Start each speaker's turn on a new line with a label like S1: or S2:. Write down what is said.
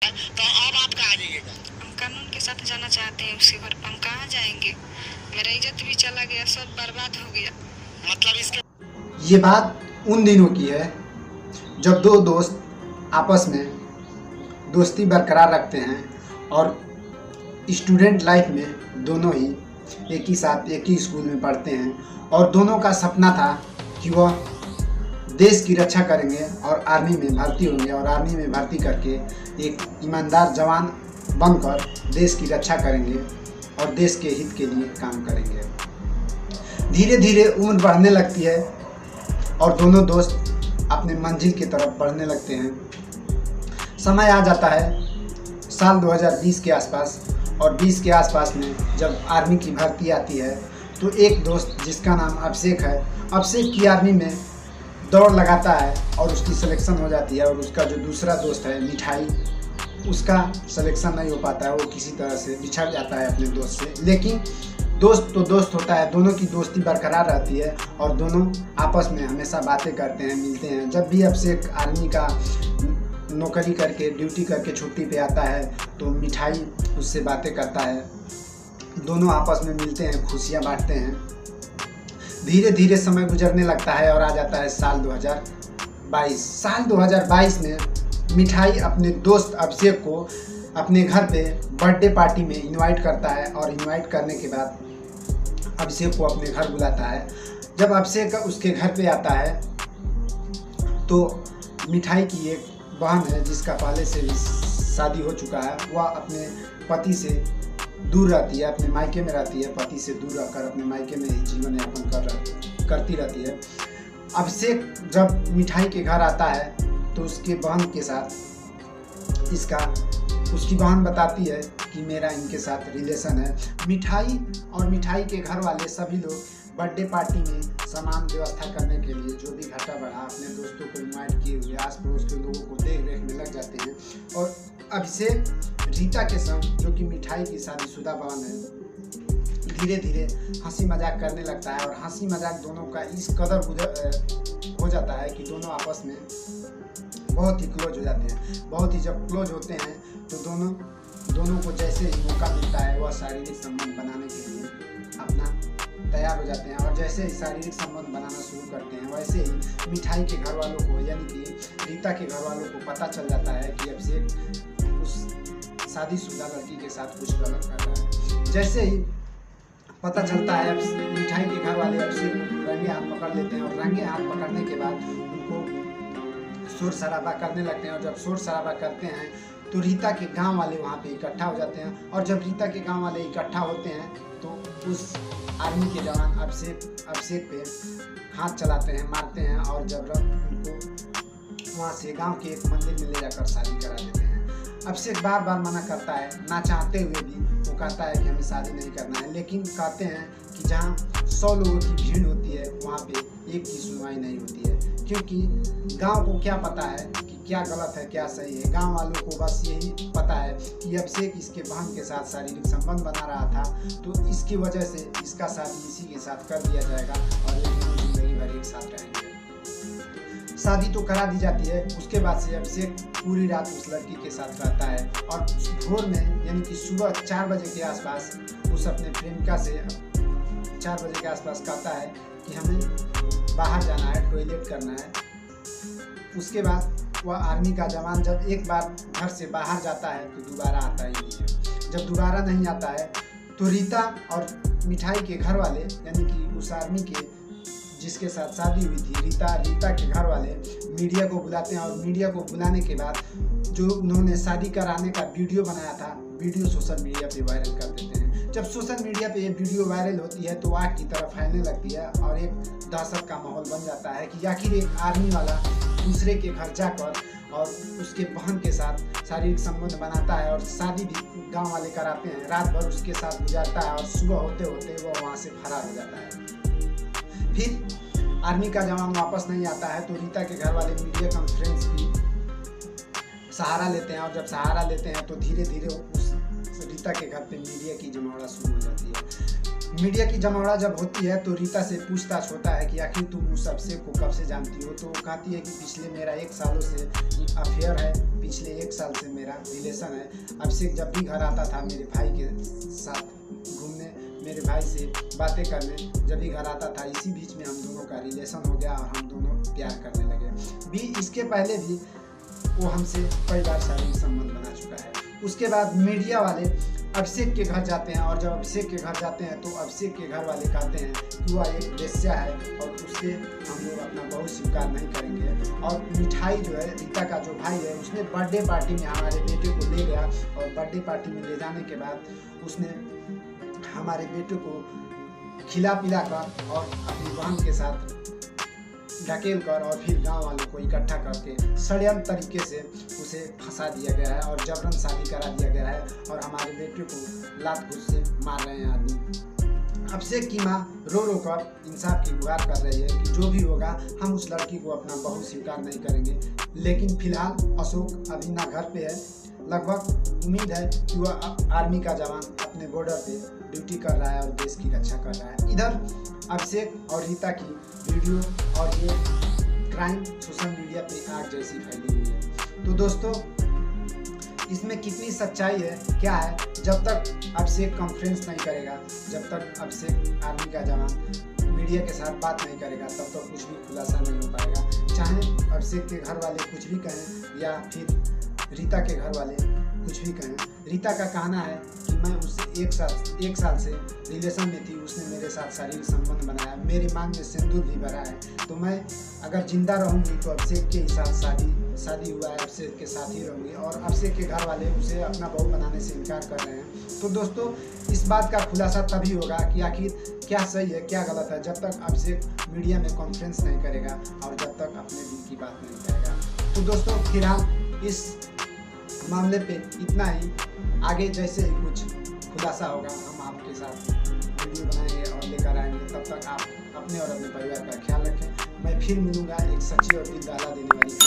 S1: तो अब आप कहाँ जाइएगा?
S2: हम कानून के साथ जाना चाहते हैं उसके घर पर। हम कहाँ जाएंगे? मेरा इज्जत भी चला गया, सब बर्बाद हो गया।
S1: मतलब इसके
S3: ये बात उन दिनों की है जब दो दोस्त आपस में दोस्ती बरकरार रखते हैं और स्टूडेंट लाइफ में दोनों ही एक ही साथ एक ही स्कूल में पढ़ते हैं और दोनों का सपना था कि वह देश की रक्षा करेंगे और आर्मी में भर्ती होंगे और आर्मी में भर्ती करके एक ईमानदार जवान बनकर देश की रक्षा करेंगे और देश के हित के लिए काम करेंगे। धीरे धीरे उम्र बढ़ने लगती है और दोनों दोस्त अपने मंजिल की तरफ बढ़ने लगते हैं। समय आ जाता है साल 2020 के आसपास और 20 के आसपास में जब आर्मी की भर्ती आती है तो एक दोस्त जिसका नाम अभिषेक है, अभिषेक की आर्मी में दौड़ लगाता है और उसकी सिलेक्शन हो जाती है। और उसका जो दूसरा दोस्त है मिठाई, उसका सिलेक्शन नहीं हो पाता है, वो किसी तरह से बिछड़ जाता है अपने दोस्त से। लेकिन दोस्त तो दोस्त होता है, दोनों की दोस्ती बरकरार रहती है और दोनों आपस में हमेशा बातें करते हैं, मिलते हैं। जब भी अभिषेक आर्मी का नौकरी करके ड्यूटी करके छुट्टी पे आता है तो मिठाई उससे बातें करता है, दोनों आपस में मिलते हैं, खुशियाँ बांटते हैं। धीरे धीरे समय गुजरने लगता है और आ जाता है साल 2022। साल 2022 में मिठाई अपने दोस्त अभिषेक को अपने घर पे बर्थडे पार्टी में इनवाइट करता है और इनवाइट करने के बाद अभिषेक को अपने घर बुलाता है। जब अभिषेक उसके घर पे आता है तो मिठाई की एक बहन है जिसका पहले से भी शादी हो चुका है, वह अपने पति से दूर रहती है, अपने मायके में रहती है, पति से दूर रहकर अपने मायके में ही जीवन यापन करती रहती है। अभिषेक जब मिठाई के घर आता है तो उसके बहन के साथ उसकी बहन बताती है कि मेरा इनके साथ रिलेशन है। मिठाई और मिठाई के घर वाले सभी लोग बर्थडे पार्टी में सामान व्यवस्था करने के लिए जो भी घटा बढ़ा अपने दोस्तों को इनवाइट किए हुए आस पड़ोस के लोगों को देख रेख में लग जाते हैं। और अभिषेक रीता के संग, जो कि मिठाई की शादीशुदा बहन है, धीरे धीरे हंसी मजाक करने लगता है। और हंसी मजाक दोनों का इस कदर हो जाता है कि दोनों आपस में बहुत ही क्लोज हो जाते हैं। बहुत ही जब क्लोज होते हैं तो दोनों को जैसे ही मौका मिलता है वह शारीरिक संबंध बनाने के लिए अपना तैयार हो जाते हैं। और जैसे ही शारीरिक संबंध बनाना शुरू करते हैं वैसे ही मिठाई के घर वालों को यानी कि रीता के घर वालों को पता चल जाता है कि अभिषेक उस शादीशुदा लड़की के साथ कुछ गलत कर रहा है। जैसे ही पता चलता है मिठाई के घर वाले अभिषेक रंगे हाथ पकड़ लेते हैं और रंगे हाथ पकड़ने के बाद उनको शोर शराबा करने लगते हैं। और जब शोर शराबा करते हैं तो रीता के गांव वाले वहां पे इकट्ठा हो जाते हैं। और जब रीता के गांव वाले इकट्ठा होते हैं तो उस आर्मी के जवान अभिषेक पे हाथ चलाते हैं, मारते हैं और जब उनको वहाँ से गांव के एक मंदिर में ले जाकर शादी करा देते हैं। अभिषेक बार बार मना करता है, ना चाहते हुए भी वो कहता है कि हमें शादी नहीं करना है। लेकिन कहते हैं कि जहाँ 100 लोगों की भीड़ होती है वहाँ पे एक की सुनवाई नहीं होती है, क्योंकि गांव को क्या पता है कि क्या गलत है क्या सही है। गांव वालों को बस यही पता है कि अभिषेक इसके बहन के साथ शारीरिक संबंध बना रहा था तो इसकी वजह से इसका शादी इसी के साथ कर दिया जाएगा और ये दोनों जिंदगी भर एक साथ रहेंगे। शादी तो करा दी जाती है। उसके बाद से अभिषेक पूरी रात उस लड़की के साथ रहता है और भोर में यानी कि सुबह 4 बजे के आसपास उस अपने प्रेमिका से 4 बजे के आसपास कहता है कि हमें बाहर जाना है, टॉयलेट करना है। उसके बाद वह आर्मी का जवान जब एक बार घर से बाहर जाता है तो दोबारा आता ही नहीं है। जब दोबारा नहीं आता है तो रीता और मिठाई के घर वाले यानी कि उस आर्मी के जिसके साथ शादी हुई थी रीता के घर वाले मीडिया को बुलाते हैं। और मीडिया को बुलाने के बाद जो उन्होंने शादी कराने का वीडियो बनाया था, वीडियो सोशल मीडिया पे वायरल कर देते हैं। जब सोशल मीडिया पे ये वीडियो वायरल होती है तो आग की तरफ फैलने लगती है और एक दहशत का माहौल बन जाता है कि आखिर एक आर्मी वाला दूसरे के घर जाकर और उसके बहन के साथ शारीरिक संबंध बनाता है और शादी भी गांव वाले कराते हैं। रात भर उसके साथ गुजारता है और सुबह होते होते वो वहाँ से फरार हो जाता है। फिर आर्मी का जवान वापस नहीं आता है तो रीता के घर वाले मीडिया कॉन्फ्रेंस की सहारा लेते हैं। और जब सहारा लेते हैं तो धीरे धीरे उस रीता के घर पे मीडिया की जमावड़ा शुरू हो जाती है। मीडिया की जमावड़ा जब होती है तो रीता से पूछताछ होता है कि आखिर तुम उस अभिषेक को कब से जानती हो। तो वो कहती है कि पिछले मेरा 1 सालों से अफेयर है, पिछले 1 साल से मेरा रिलेशन है। अभिषेक जब भी घर आता था मेरे भाई के साथ घूमने, मेरे भाई से बातें करने, जब भी घर आता था, इसी बीच में हम दोनों का रिलेशन हो गया और हम दोनों प्यार करने लगे। इसके पहले भी वो हमसे कई बार शारीरिक संबंध बना चुका है। उसके बाद मीडिया वाले अभिषेक के घर जाते हैं और जब अभिषेक के घर जाते हैं तो अभिषेक के घर वाले कहते हैं कि वह एक वेश्या है और उससे हम लोग अपना बहू स्वीकार नहीं करेंगे। और मिठाई जो है, रीता का जो भाई है, उसने बर्थडे पार्टी में हमारे बेटे को ले गया और बर्थडे पार्टी में ले जाने के बाद उसने हमारे बेटे को खिला पिला कर और अपनी बहन के साथ ढकेल कर और फिर गांव वालों को इकट्ठा करके षड्यंत्र तरीके से उसे फंसा दिया गया है और जबरन शादी करा दिया गया है और हमारे बेटे को लात घूस से मार रहे हैं आदमी। अभिषेक की माँ रो रो कर इंसाफ की गुहार कर रही है कि जो भी होगा हम उस लड़की को अपना बहू स्वीकार नहीं करेंगे। लेकिन फिलहाल अशोक अभी ना घर पे है, लगभग उम्मीद है कि वह आर्मी का जवान अपने बॉर्डर पे ड्यूटी कर रहा है और देश की रक्षा कर रहा है। इधर अभिषेक और रीता की वीडियो और ये क्राइम सोशल मीडिया पे आग जैसी फैली हुई है। तो दोस्तों, इसमें कितनी सच्चाई है, क्या है, जब तक अभिषेक कॉन्फ्रेंस नहीं करेगा, जब तक अभिषेक आर्मी का जवान मीडिया के साथ बात नहीं करेगा, तब तक कुछ भी खुलासा नहीं हो पाएगा। चाहे अभिषेक के घर वाले कुछ भी कहें या फिर रीता के घर वाले कुछ भी कहें, रीता का कहना है कि मैं उससे 1 साल से रिलेशन में थी, उसने मेरे साथ शारीरिक संबंध बनाया, मेरे मांग में सिंदूर भी भरा है, तो मैं अगर जिंदा रहूंगी तो अभिषेक के साथ शादी हुआ है, अभिषेक के साथ ही रहूंगी। और अभिषेक के घर वाले उसे अपना बहू बनाने से इनकार कर रहे हैं। तो दोस्तों, इस बात का खुलासा तभी होगा कि आखिर क्या सही है क्या गलत है, जब तक अभिषेक मीडिया में कॉन्फ्रेंस नहीं करेगा और जब तक अपने दिल की बात नहीं करेगा। तो दोस्तों, फिलहाल इस मामले पे इतना ही। आगे जैसे ही कुछ खुलासा होगा हम आपके साथ वीडियो बनाएंगे और लेकर आएंगे। तब तक आप अपने और अपने परिवार का ख्याल रखें। मैं फिर मिलूंगा एक सच्ची और दिल दहला देने वाली